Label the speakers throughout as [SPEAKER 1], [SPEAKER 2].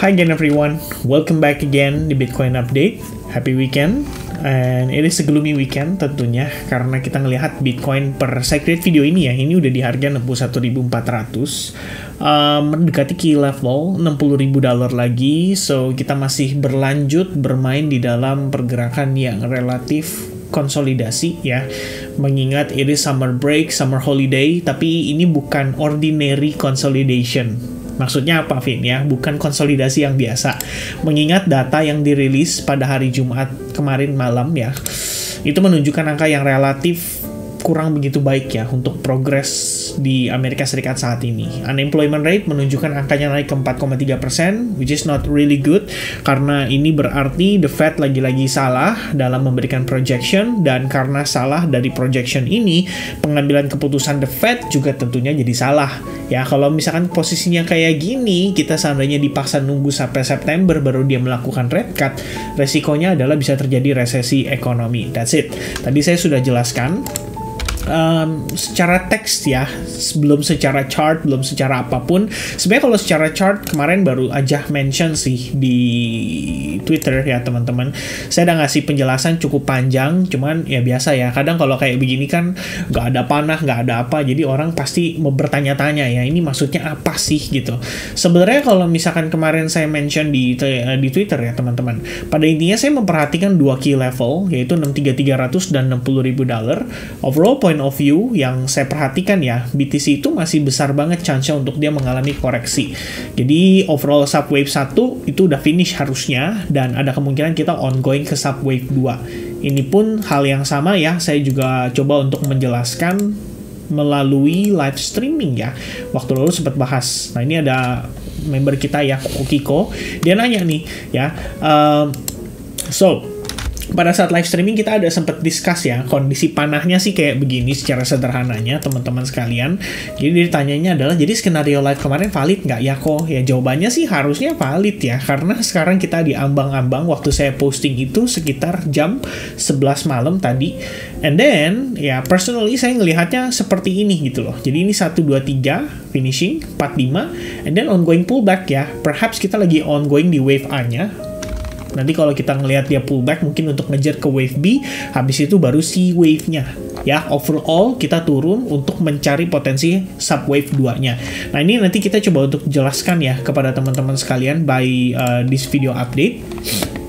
[SPEAKER 1] Hi again everyone, welcome back again di Bitcoin Update. Happy weekend, and it is a gloomy weekend tentunya karena kita ngelihat Bitcoin per saya create video ini ya, ini udah di harga 61.400, mendekati key level $60.000 lagi. So kita masih berlanjut bermain di dalam pergerakan yang relatif konsolidasi ya, mengingat it is summer break, summer holiday, tapi ini bukan ordinary consolidation. Maksudnya apa, Vin? Ya, bukan konsolidasi yang biasa. Mengingat data yang dirilis pada hari Jumat kemarin malam ya, itu menunjukkan angka yang relatif kurang begitu baik ya untuk progres di Amerika Serikat saat ini. Unemployment rate menunjukkan angkanya naik ke 4,3%, which is not really good, karena ini berarti the Fed lagi-lagi salah dalam memberikan projection, dan karena salah dari projection ini, pengambilan keputusan the Fed juga tentunya jadi salah. Ya, kalau misalkan posisinya kayak gini, kita seandainya dipaksa nunggu sampai September baru dia melakukan rate cut, resikonya adalah bisa terjadi resesi ekonomi. That's it. Tadi saya sudah jelaskan secara teks ya, belum secara chart, belum secara apapun. Sebenarnya kalau secara chart kemarin baru aja mention sih di Twitter ya teman-teman. Saya udah ngasih penjelasan cukup panjang, cuman ya biasa ya, kadang kalau kayak begini kan nggak ada panah, nggak ada apa, jadi orang pasti mau bertanya-tanya ya, ini maksudnya apa sih gitu. Sebenarnya kalau misalkan kemarin saya mention di Twitter ya teman-teman, pada intinya saya memperhatikan dua key level, yaitu 63.300 dan $60.000. Overall point of view yang saya perhatikan ya, BTC itu masih besar banget chance-nya untuk dia mengalami koreksi. Jadi overall subwave 1 itu udah finish harusnya, dan ada kemungkinan kita ongoing ke subwave 2. Ini pun hal yang sama ya, saya juga coba untuk menjelaskan melalui live streaming ya. Waktu lalu sempat bahas. Nah, ini ada member kita ya, Kiko, dia nanya nih ya, pada saat live streaming kita ada sempat discuss ya, kondisi panahnya sih kayak begini secara sederhananya teman-teman sekalian. Jadi ditanyanya adalah, jadi skenario live kemarin valid nggak ya kok? Ya jawabannya sih harusnya valid ya, karena sekarang kita di ambang-ambang waktu saya posting itu sekitar jam 11 malam tadi. And then ya personally saya ngelihatnya seperti ini gitu loh. Jadi ini 1, 2, 3 finishing 4, 5 and then ongoing pullback ya. Perhaps kita lagi ongoing di wave A-nya. Nanti kalau kita ngelihat dia pullback mungkin untuk ngejar ke wave B, habis itu baru C wave-nya. Ya, overall kita turun untuk mencari potensi subwave 2-nya. Nah, ini nanti kita coba untuk jelaskan ya kepada teman-teman sekalian by this video update.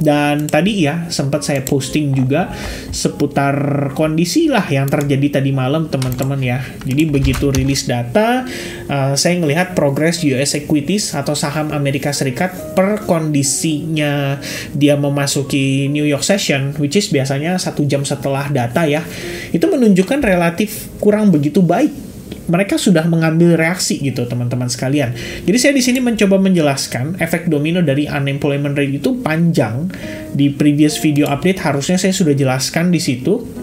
[SPEAKER 1] Dan tadi ya sempat saya posting juga seputar kondisi lah yang terjadi tadi malam teman-teman ya. Jadi begitu rilis data, saya ngelihat progres US equities atau saham Amerika Serikat per kondisinya dia memasuki New York session, which is biasanya 1 jam setelah data ya, itu menunjukkan relatif kurang begitu baik. Mereka sudah mengambil reaksi gitu teman-teman sekalian. Jadi saya di sini mencoba menjelaskan efek domino dari unemployment rate itu panjang. Di previous video update harusnya saya sudah jelaskan di situ.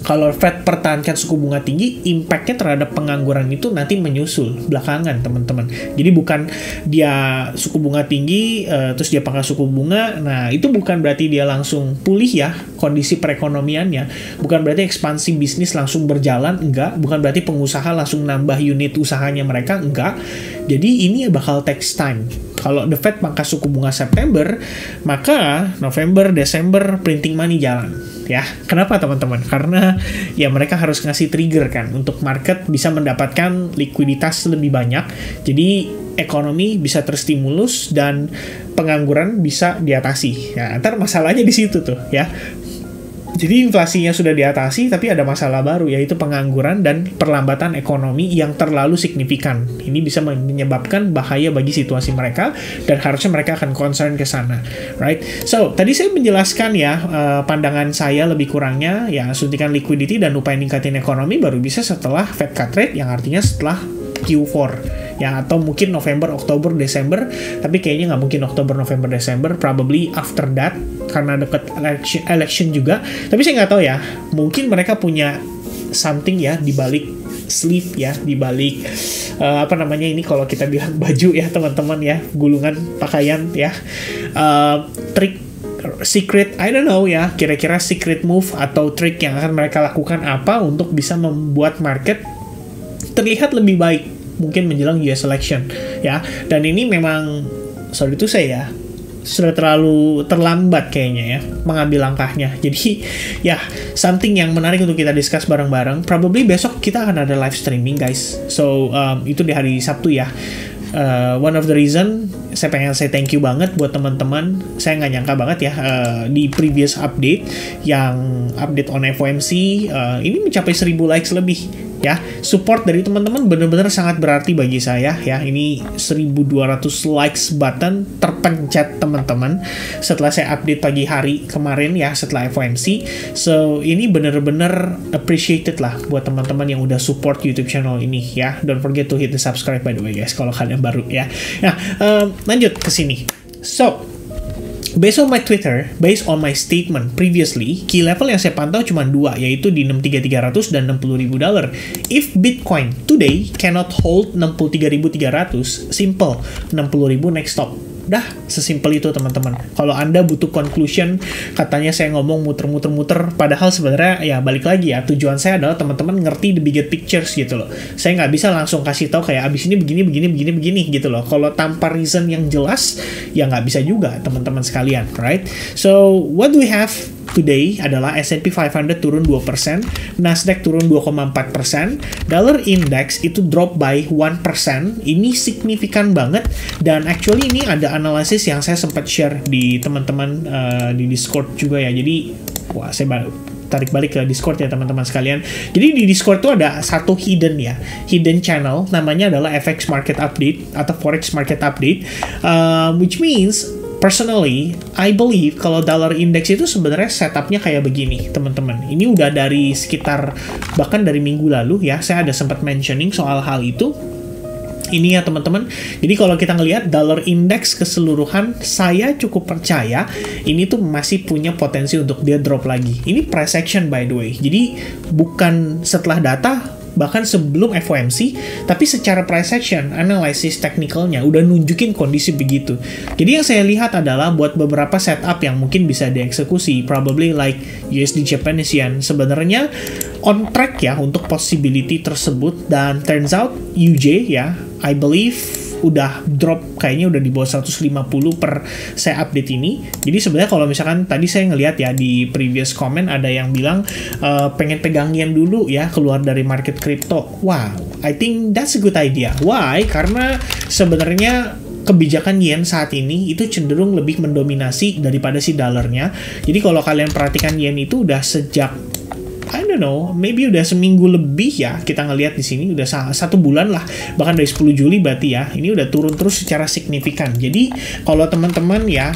[SPEAKER 1] Kalau Fed pertahankan suku bunga tinggi, impact-nya terhadap pengangguran itu nanti menyusul belakangan, teman-teman. Jadi bukan dia suku bunga tinggi, terus dia pangkas suku bunga, nah itu bukan berarti dia langsung pulih ya kondisi perekonomiannya. Bukan berarti ekspansi bisnis langsung berjalan, enggak. Bukan berarti pengusaha langsung nambah unit usahanya mereka, enggak. Jadi ini bakal takes time. Kalau the Fed pangkas suku bunga September, maka November, Desember printing money jalan. Ya, kenapa teman-teman? Karena ya mereka harus ngasih trigger kan untuk market bisa mendapatkan likuiditas lebih banyak. Jadi ekonomi bisa terstimulus dan pengangguran bisa diatasi. Ya, ntar masalahnya di situ tuh ya. Jadi inflasinya sudah diatasi, tapi ada masalah baru, yaitu pengangguran dan perlambatan ekonomi yang terlalu signifikan. Ini bisa menyebabkan bahaya bagi situasi mereka, dan harusnya mereka akan concern ke sana, right? So, tadi saya menjelaskan ya, pandangan saya lebih kurangnya, ya suntikan liquidity dan upaya ningkatin ekonomi baru bisa setelah Fed cut rate, yang artinya setelah Q4. Ya, atau mungkin November, Oktober, Desember, tapi kayaknya nggak mungkin Oktober, November, Desember, probably after that, karena deket election juga. Tapi saya nggak tahu ya, mungkin mereka punya something ya di balik sleeve ya, di balik apa namanya ini kalau kita bilang baju ya teman-teman ya, gulungan pakaian ya, trik secret, I don't know ya, kira-kira secret move atau trik yang akan mereka lakukan apa untuk bisa membuat market terlihat lebih baik mungkin menjelang US election ya. Dan ini memang sorry itu saya sudah terlalu terlambat kayaknya ya mengambil langkahnya. Jadi ya something yang menarik untuk kita discuss bareng-bareng. Probably besok kita akan ada live streaming guys. So itu di hari Sabtu ya. One of the reason saya pengen say thank you banget buat teman-teman. Saya nggak nyangka banget ya di previous update yang update on FOMC ini mencapai 1000 likes lebih ya. Support dari teman-teman benar-benar sangat berarti bagi saya ya. Ini 1200 likes button terpencet teman-teman setelah saya update pagi hari kemarin ya setelah FOMC. So ini benar-benar appreciated lah buat teman-teman yang udah support YouTube channel ini ya. Don't forget to hit the subscribe by the way guys kalau kalian baru ya. Nah lanjut ke sini. So based on my Twitter, based on my statement previously, key level yang saya pantau cuma 2, yaitu di 63.300 dan $60.000. If Bitcoin today cannot hold 63.300, simple, 60.000 next stop. Dah, sesimpel itu teman-teman. Kalau Anda butuh conclusion, katanya saya ngomong muter-muter-muter, padahal sebenarnya ya balik lagi ya, tujuan saya adalah teman-teman ngerti the bigger pictures gitu loh. Saya nggak bisa langsung kasih tahu kayak abis ini begini gitu loh. Kalau tanpa reason yang jelas, ya nggak bisa juga teman-teman sekalian, right? So, what do we have today adalah S&P 500 turun 2%, Nasdaq turun 2,4%, dollar index itu drop by 1%, ini signifikan banget, dan actually ini ada analisis yang saya sempat share di teman-teman di Discord juga ya, jadi wah saya tarik balik ke Discord ya teman-teman sekalian. Jadi di Discord tuh ada satu hidden channel, namanya adalah FX Market Update atau Forex Market Update, which means personally, I believe kalau dollar index itu sebenarnya setupnya kayak begini, teman-teman. Ini udah dari sekitar, bahkan dari minggu lalu ya, saya ada sempat mentioning soal hal itu. Ini ya teman-teman, jadi kalau kita ngelihat dollar index keseluruhan, saya cukup percaya ini tuh masih punya potensi untuk dia drop lagi. Ini price action by the way, jadi bukan setelah data, bahkan sebelum FOMC, tapi secara price action, analisis teknikalnya udah nunjukin kondisi begitu. Jadi yang saya lihat adalah buat beberapa setup yang mungkin bisa dieksekusi, probably like USD Japanese Yen, sebenarnya on track ya untuk possibility tersebut, dan turns out UJ ya, I believe udah drop, kayaknya udah di bawah 150 per saya update ini. Jadi sebenarnya kalau misalkan tadi saya ngelihat ya di previous comment ada yang bilang pengen pegang yen dulu ya keluar dari market crypto. Wow, I think that's a good idea. Why? Karena sebenarnya kebijakan yen saat ini itu cenderung lebih mendominasi daripada si dolarnya. Jadi kalau kalian perhatikan yen itu udah sejak I don't know, maybe udah seminggu lebih ya kita ngelihat di sini, udah 1 bulan lah, bahkan dari 10 Juli berarti ya, ini udah turun terus secara signifikan. Jadi kalau teman-teman ya,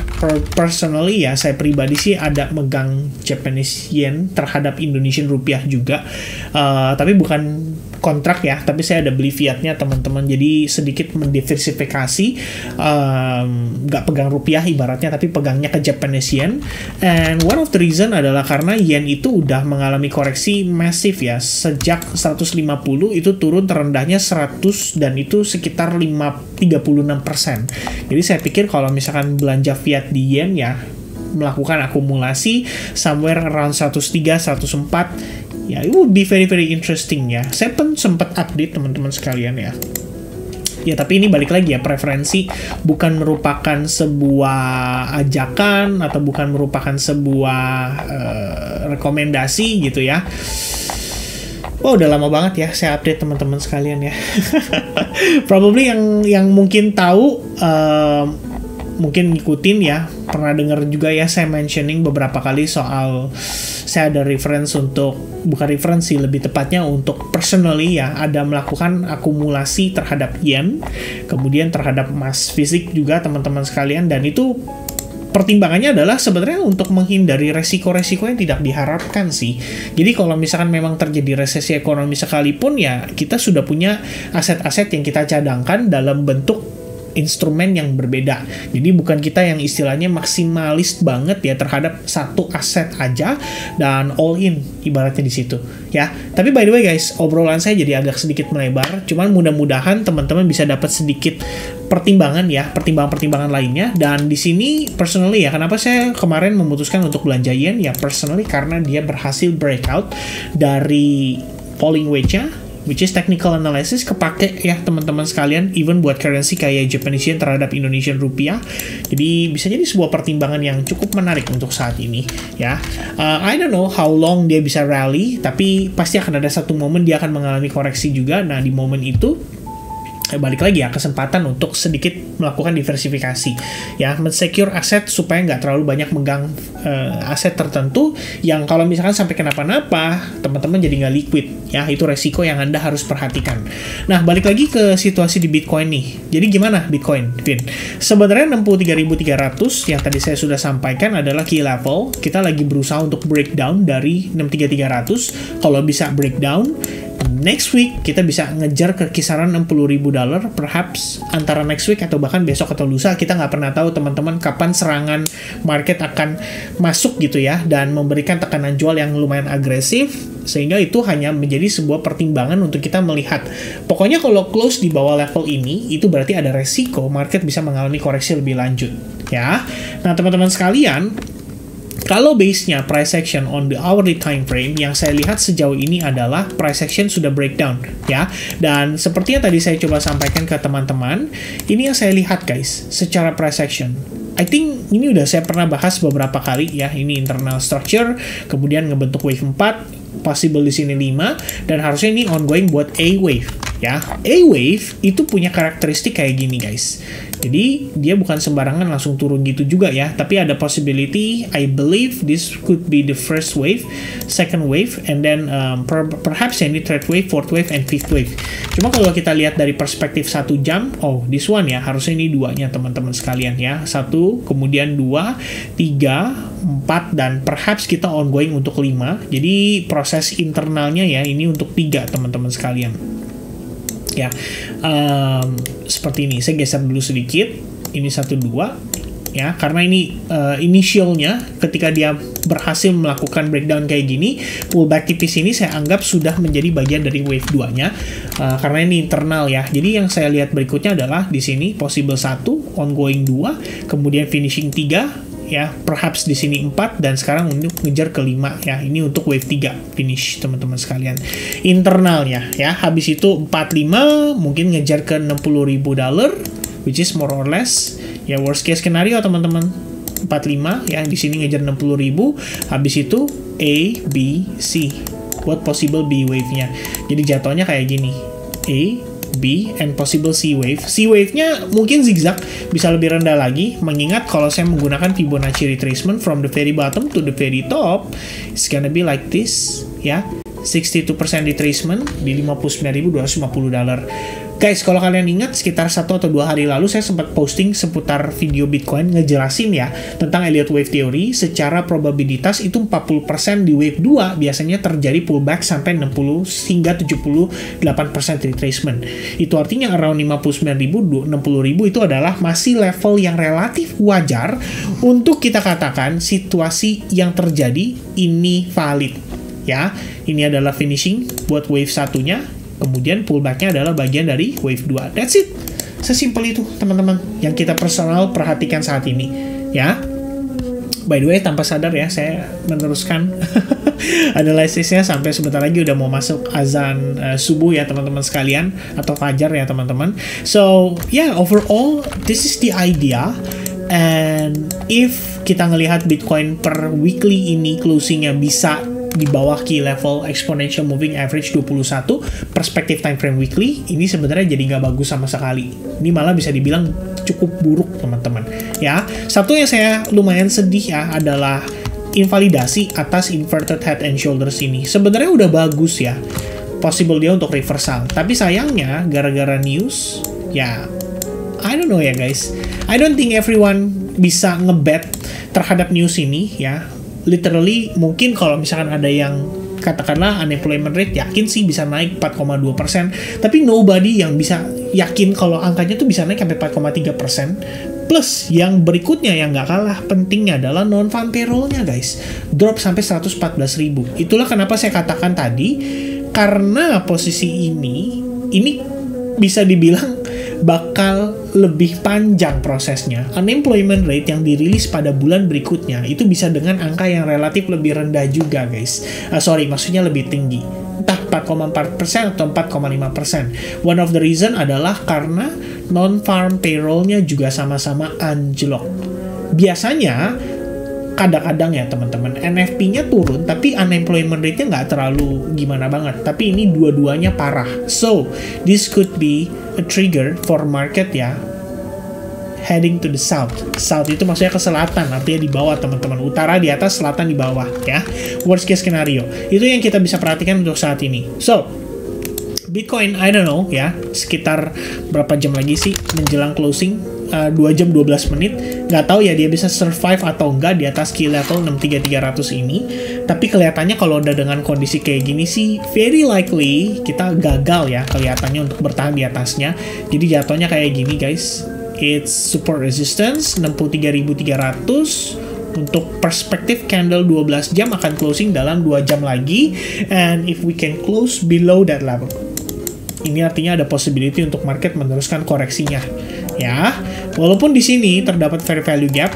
[SPEAKER 1] personally ya, saya pribadi sih ada megang Japanese yen terhadap Indonesian rupiah juga, tapi bukan kontrak ya, tapi saya ada beli fiatnya teman-teman, jadi sedikit mendiversifikasi, nggak pegang rupiah ibaratnya, tapi pegangnya ke Japanese yen. And one of the reason adalah karena yen itu udah mengalami koreksi masif ya, sejak 150 itu turun terendahnya 100, dan itu sekitar 36%. Jadi saya pikir kalau misalkan belanja fiat di yen ya, melakukan akumulasi somewhere around 103, 104, ya, it would be very very interesting ya. Saya pun sempat update teman-teman sekalian ya. Ya, tapi ini balik lagi ya, preferensi bukan merupakan sebuah ajakan atau bukan merupakan sebuah rekomendasi gitu ya. Oh, udah lama banget ya saya update teman-teman sekalian ya. Probably yang mungkin tahu, mungkin ngikutin ya, pernah dengar juga ya saya mentioning beberapa kali soal saya ada reference untuk, bukan reference sih, lebih tepatnya untuk personally ya, ada melakukan akumulasi terhadap yen, kemudian terhadap emas fisik juga teman-teman sekalian, dan itu pertimbangannya adalah sebenarnya untuk menghindari resiko-resiko yang tidak diharapkan sih. Jadi kalau misalkan memang terjadi resesi ekonomi sekalipun ya, kita sudah punya aset-aset yang kita cadangkan dalam bentuk instrumen yang berbeda. Jadi bukan kita yang istilahnya maksimalis banget ya terhadap satu aset aja dan all in ibaratnya di situ ya. Tapi by the way guys, obrolan saya jadi agak sedikit melebar. Cuman mudah-mudahan teman-teman bisa dapat sedikit pertimbangan ya, pertimbangan-pertimbangan lainnya. Dan di sini personally ya, kenapa saya kemarin memutuskan untuk belanja yen ya, personally karena dia berhasil breakout dari falling wedge-nya which is technical analysis kepake ya teman-teman sekalian, even buat currency kayak Japanese yen terhadap Indonesian rupiah. Jadi bisa jadi sebuah pertimbangan yang cukup menarik untuk saat ini ya. I don't know how long dia bisa rally, tapi pasti akan ada satu momen dia akan mengalami koreksi juga. Nah, di momen itu balik lagi ya, kesempatan untuk sedikit melakukan diversifikasi ya, men-secure aset supaya nggak terlalu banyak megang aset tertentu yang kalau misalkan sampai kenapa-napa teman-teman jadi nggak liquid ya. Itu resiko yang Anda harus perhatikan. Nah, balik lagi ke situasi di Bitcoin nih. Jadi gimana Bitcoin, Vin? Sebenarnya 63.300 yang tadi saya sudah sampaikan adalah key level. Kita lagi berusaha untuk breakdown dari 63.300. Kalau bisa breakdown, next week kita bisa ngejar ke kisaran $60.000, perhaps antara next week atau bahkan besok atau lusa. Kita nggak pernah tahu teman-teman kapan serangan market akan masuk gitu ya, dan memberikan tekanan jual yang lumayan agresif, sehingga itu hanya menjadi sebuah pertimbangan untuk kita melihat. Pokoknya kalau close di bawah level ini, itu berarti ada resiko market bisa mengalami koreksi lebih lanjut ya. Nah, teman-teman sekalian, kalau base-nya price action on the hourly time frame, yang saya lihat sejauh ini adalah price action sudah breakdown ya. Dan seperti yang tadi saya coba sampaikan ke teman-teman, ini yang saya lihat guys, secara price action. I think ini udah saya pernah bahas beberapa kali ya. Ini internal structure, kemudian ngebentuk wave 4, possible di sini 5, dan harusnya ini ongoing buat A wave ya. A wave itu punya karakteristik kayak gini guys. Jadi dia bukan sembarangan langsung turun gitu juga ya, tapi ada possibility, I believe this could be the first wave, second wave, and then perhaps ini third wave, fourth wave, and fifth wave. Cuma kalau kita lihat dari perspektif 1 jam, oh this one ya, harusnya ini duanya teman-teman sekalian ya, 1, kemudian 2, 3, 4, dan perhaps kita ongoing untuk 5. Jadi proses internalnya ya, ini untuk 3 teman-teman sekalian ya. Seperti ini, saya geser dulu sedikit, ini 1, 2 ya, karena ini initialnya ketika dia berhasil melakukan breakdown kayak gini, pullback tipis ini saya anggap sudah menjadi bagian dari wave 2 nya, karena ini internal ya. Jadi yang saya lihat berikutnya adalah di sini possible 1, ongoing 2, kemudian finishing 3 ya, perhaps di sini 4, dan sekarang untuk ngejar ke 5 ya. Ini untuk wave 3 finish teman-teman sekalian. Internalnya ya, habis itu 4-5 mungkin ngejar ke $60.000, which is more or less ya worst case scenario teman-teman. 4-5 ya, di sini ngejar 60.000, habis itu A, B, C buat possible B wave-nya. Jadi jatuhnya kayak gini, A, B, and possible C wave. C wave-nya mungkin zigzag, bisa lebih rendah lagi, mengingat kalau saya menggunakan Fibonacci retracement from the very bottom to the very top, it's gonna be like this ya, 62% retracement di $59.250. Guys, kalau kalian ingat, sekitar 1 atau 2 hari lalu saya sempat posting seputar video Bitcoin ngejelasin ya tentang Elliott Wave Theory. Secara probabilitas itu 40% di wave 2 biasanya terjadi pullback sampai 60 hingga 78% retracement. Itu artinya around 59.000, 60.000 itu adalah masih level yang relatif wajar untuk kita katakan situasi yang terjadi ini valid ya. Ini adalah finishing buat wave satunya, kemudian pullback-nya adalah bagian dari wave 2. That's it. Sesimpel itu, teman-teman, yang kita personal perhatikan saat ini, ya. By the way, tanpa sadar ya, saya meneruskan analisisnya sampai sebentar lagi udah mau masuk azan subuh ya, teman-teman sekalian, atau fajar ya, teman-teman. So, yeah, overall, this is the idea. And if kita ngelihat Bitcoin per weekly ini closing-nya bisa di bawah key level exponential moving average 21, perspektif time frame weekly, ini sebenarnya jadi nggak bagus sama sekali. Ini malah bisa dibilang cukup buruk, teman-teman. Ya, satu yang saya lumayan sedih ya adalah invalidasi atas inverted head and shoulders ini. Sebenarnya udah bagus ya, possible dia untuk reversal. Tapi sayangnya gara-gara news, ya, I don't know ya guys. I don't think everyone bisa ngebet terhadap news ini ya. Literally, mungkin kalau misalkan ada yang katakanlah unemployment rate yakin sih bisa naik 4,2%, tapi nobody yang bisa yakin kalau angkanya tuh bisa naik sampai 4,3%. Plus, yang berikutnya yang nggak kalah pentingnya adalah non-farm payroll-nya guys. Drop sampai 114.000. Itulah kenapa saya katakan tadi, karena posisi ini bisa dibilang bakal lebih panjang prosesnya. Unemployment rate yang dirilis pada bulan berikutnya itu bisa dengan angka yang relatif lebih rendah juga guys. Maksudnya lebih tinggi entah 4,4% atau 4,5%. One of the reason adalah karena non-farm payroll-nya juga sama-sama anjlok. Biasanya kadang-kadang ya teman-teman, NFP-nya turun, tapi unemployment rate-nya nggak terlalu gimana banget. Tapi ini dua-duanya parah. So, this could be a trigger for market ya, heading to the south. South itu maksudnya ke selatan, artinya di bawah teman-teman. Utara di atas, selatan di bawah ya. Worst case scenario. Itu yang kita bisa perhatikan untuk saat ini. So, Bitcoin, I don't know ya, sekitar berapa jam lagi sih menjelang closing? 2 jam 12 menit, nggak tahu ya dia bisa survive atau enggak di atas key level 63300 ini. Tapi kelihatannya kalau udah dengan kondisi kayak gini sih very likely kita gagal ya kelihatannya untuk bertahan di atasnya. Jadi jatuhnya kayak gini guys, it's support resistance 63300. Untuk perspektif candle 12 jam akan closing dalam 2 jam lagi, and if we can close below that level, ini artinya ada possibility untuk market meneruskan koreksinya ya. Walaupun di sini terdapat fair value gap,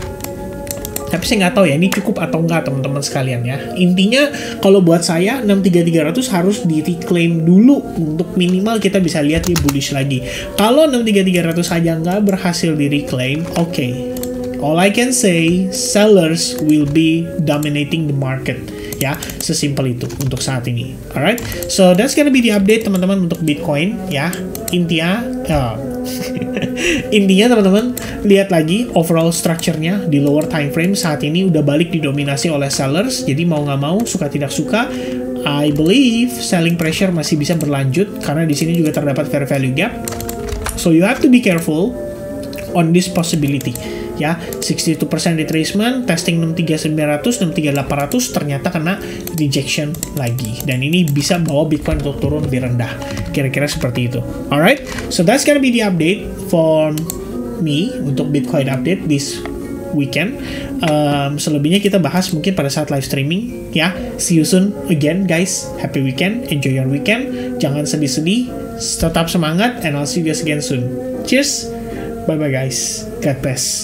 [SPEAKER 1] tapi saya nggak tahu ya ini cukup atau enggak teman-teman sekalian ya. Intinya kalau buat saya 63300 harus di reclaim dulu untuk minimal kita bisa lihat dia bullish lagi. Kalau 63300 saja nggak berhasil di reclaim, oke. All I can say, sellers will be dominating the market. Ya, sesimpel itu untuk saat ini. Alright, so that's gonna be the update teman-teman untuk Bitcoin ya. Intinya teman-teman lihat lagi overall structure-nya di lower time frame saat ini udah balik didominasi oleh sellers. Jadi mau nggak mau, suka tidak suka, I believe selling pressure masih bisa berlanjut karena di sini juga terdapat fair value gap. So you have to be careful on this possibility. Ya, 62% retracement, testing 63900, 63800 ternyata kena rejection lagi. Dan ini bisa bawa Bitcoin untuk turun lebih rendah. Kira-kira seperti itu. Alright, so that's gonna be the update for me untuk Bitcoin update this weekend. Selebihnya kita bahas mungkin pada saat live streaming ya. See you soon again guys. Happy weekend, enjoy your weekend. Jangan sedih-sedih, tetap semangat, and I'll see you guys again soon. Cheers, bye bye guys, God bless.